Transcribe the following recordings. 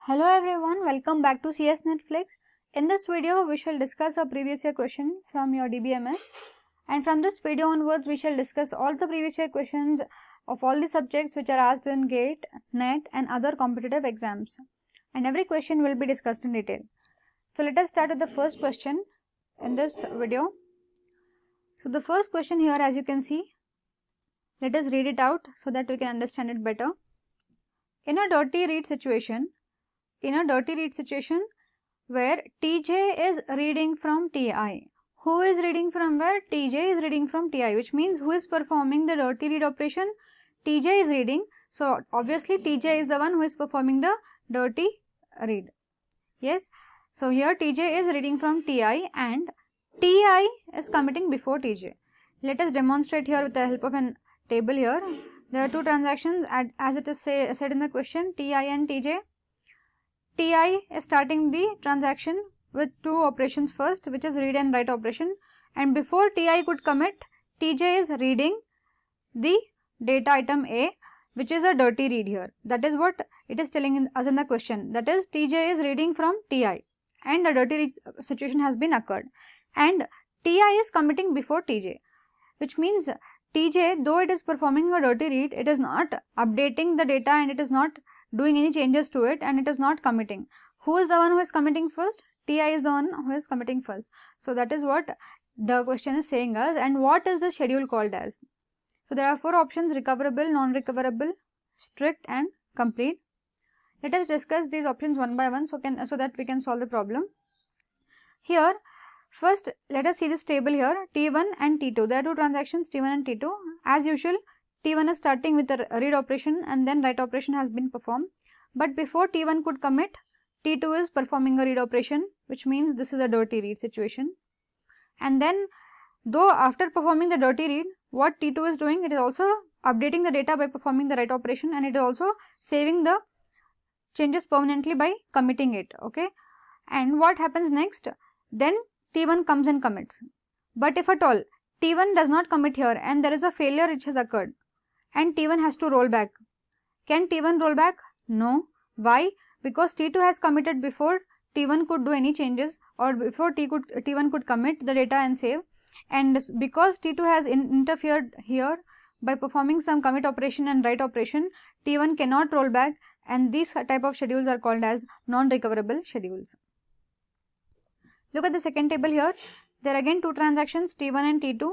Hello everyone, welcome back to CS Netflix. In this video, we shall discuss a previous year question from your DBMS, and from this video onwards, we shall discuss all the previous year questions of all the subjects which are asked in GATE, NET and other competitive exams, and every question will be discussed in detail. So let us start with the first question in this video. So the first question here, as you can see, let us read it out so that we can understand it better. In a dirty read situation where TJ is reading from TI. Who is reading from where? TJ is reading from TI, which means who is performing the dirty read operation? TJ is reading. So obviously TJ is the one who is performing the dirty read. Yes. So here TJ is reading from TI and TI is committing before TJ. Let us demonstrate here with the help of a table here. There are two transactions as it is said in the question, TI and TJ. TI is starting the transaction with two operations first, which is read and write operation, and before TI could commit, TJ is reading the data item A, which is a dirty read here. That is what it is telling us in the question. That is, TJ is reading from TI and a dirty read situation has been occurred, and TI is committing before TJ, which means TJ, though it is performing a dirty read, it is not updating the data and it is not doing any changes to it, and it is not committing. Who is the one who is committing first? TI is the one who is committing first. So that is what the question is saying us. And what is the schedule called as? So there are four options: recoverable, non-recoverable, strict and complete. Let us discuss these options one by one so that we can solve the problem. Here first let us see this table here, T1 and T2. There are two transactions, T1 and T2. As usual, T1 is starting with a read operation and then write operation has been performed. But before T1 could commit, T2 is performing a read operation, which means this is a dirty read situation. And then, though after performing the dirty read, what T2 is doing, it is also updating the data by performing the write operation, and it is also saving the changes permanently by committing it. Okay. And what happens next? Then T1 comes and commits. But if at all T1 does not commit here and there is a failure which has occurred, and T1 has to roll back. Can T1 roll back? No. Why? Because T2 has committed before T1 could do any changes, or before T1 could commit the data and save, and because T2 has interfered here by performing some commit operation and write operation, T1 cannot roll back, and these type of schedules are called as non-recoverable schedules. Look at the second table here. There are again two transactions, T1 and T2.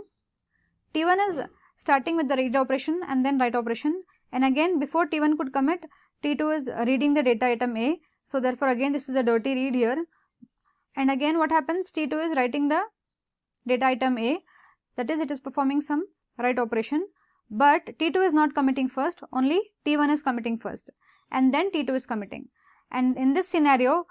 T1 is starting with the read operation and then write operation, and again before T1 could commit, T2 is reading the data item A. So therefore again this is a dirty read here, and again what happens, T2 is writing the data item A, that is, it is performing some write operation, but T2 is not committing first, only T1 is committing first and then T2 is committing. And in this scenario,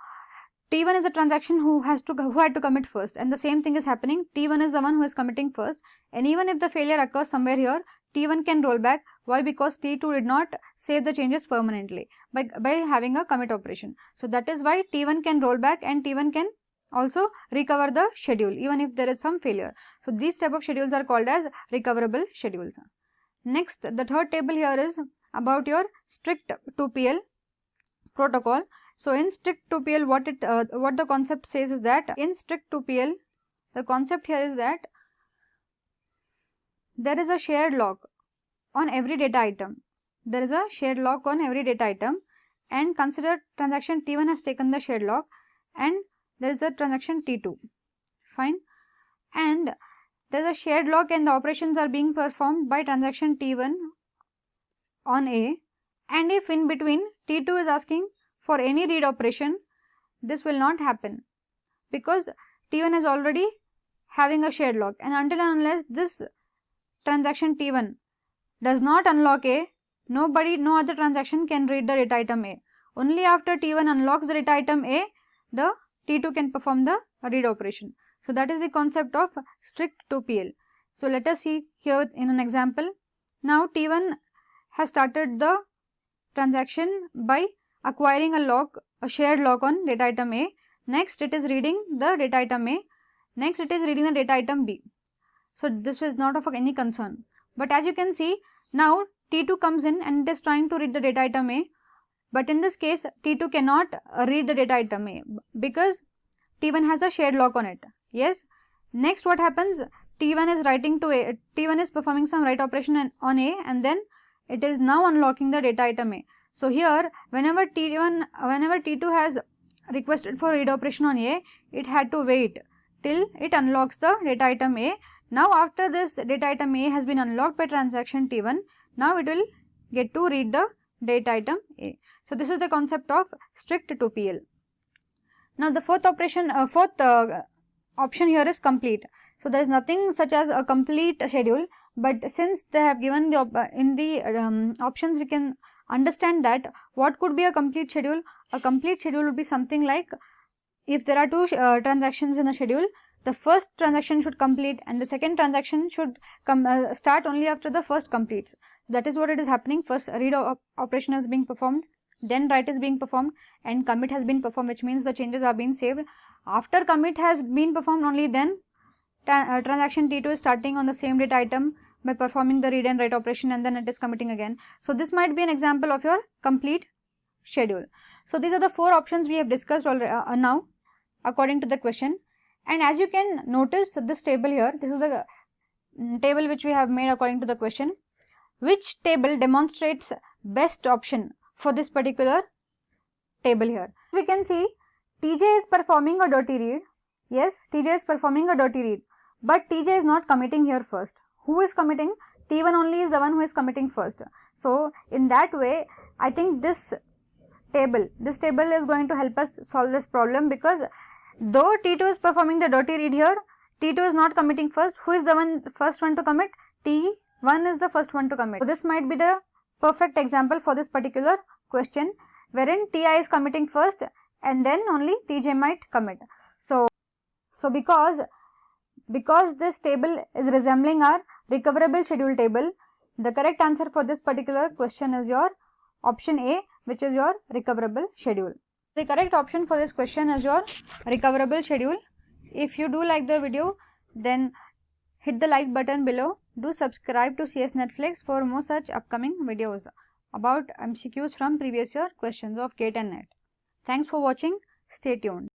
T1 is a transaction who had to commit first, and the same thing is happening. T1 is the one who is committing first, and even if the failure occurs somewhere here, T1 can roll back. Why? Because T2 did not save the changes permanently by having a commit operation. So that is why T1 can roll back, and T1 can also recover the schedule even if there is some failure. So these type of schedules are called as recoverable schedules. Next, the third table here is about your strict 2PL protocol. So in strict 2PL, what the concept says is that in strict 2PL, the concept here is that there is a shared lock on every data item. There is a shared lock on every data item, and consider transaction T1 has taken the shared lock, and there is a transaction T2. Fine. And there is a shared lock and the operations are being performed by transaction T1 on A, and if in between T2 is asking for any read operation, this will not happen because T1 is already having a shared lock, and until and unless this transaction T1 does not unlock A, no other transaction can read the data item A. Only after T1 unlocks the data item A, the T2 can perform the read operation. So that is the concept of strict 2PL. So let us see here in an example. Now T1 has started the transaction by acquiring a shared lock on data item A. Next it is reading the data item A. Next it is reading the data item B. So this is not of any concern. But as you can see, now T2 comes in and it is trying to read the data item A. But in this case, T2 cannot read the data item A because T1 has a shared lock on it. Yes. Next, what happens? T1 is writing to A. T1 is performing some write operation on A, and then it is now unlocking the data item A. So here, whenever T2 has requested for read operation on A, it had to wait till it unlocks the data item A. Now after this data item A has been unlocked by transaction T1, now it will get to read the data item A. So this is the concept of strict 2PL. Now the fourth option here is complete. So there is nothing such as a complete schedule, but since they have given in the options, we can understand that what could be a complete schedule. A complete schedule would be something like, if there are two transactions in a schedule, the first transaction should complete and the second transaction should start only after the first completes. That is what it is happening. First read operation is being performed, then write is being performed, and commit has been performed, which means the changes are being saved. After commit has been performed, only then transaction T2 is starting on the same data item by performing the read and write operation, and then it is committing again. So this might be an example of your complete schedule. So these are the 4 options we have discussed already now according to the question. And as you can notice this table here, this is the table which we have made according to the question. Which table demonstrates best option for this particular table here? We can see TJ is performing a dirty read. Yes, TJ is performing a dirty read, but TJ is not committing here first. Who is committing? T1 only is the one who is committing first. So in that way, I think this table is going to help us solve this problem, because though T2 is performing the dirty read here, T2 is not committing first. Who is the first one to commit? T1 is the first one to commit. So this might be the perfect example for this particular question, wherein Ti is committing first and then only Tj might commit. So because this table is resembling our recoverable schedule table, the correct answer for this particular question is your option A, which is your recoverable schedule. The correct option for this question is your recoverable schedule. If you do like the video, then hit the like button below. Do subscribe to CS Netflix for more such upcoming videos about MCQs from previous year questions of GATE and NET. Thanks for watching. Stay tuned.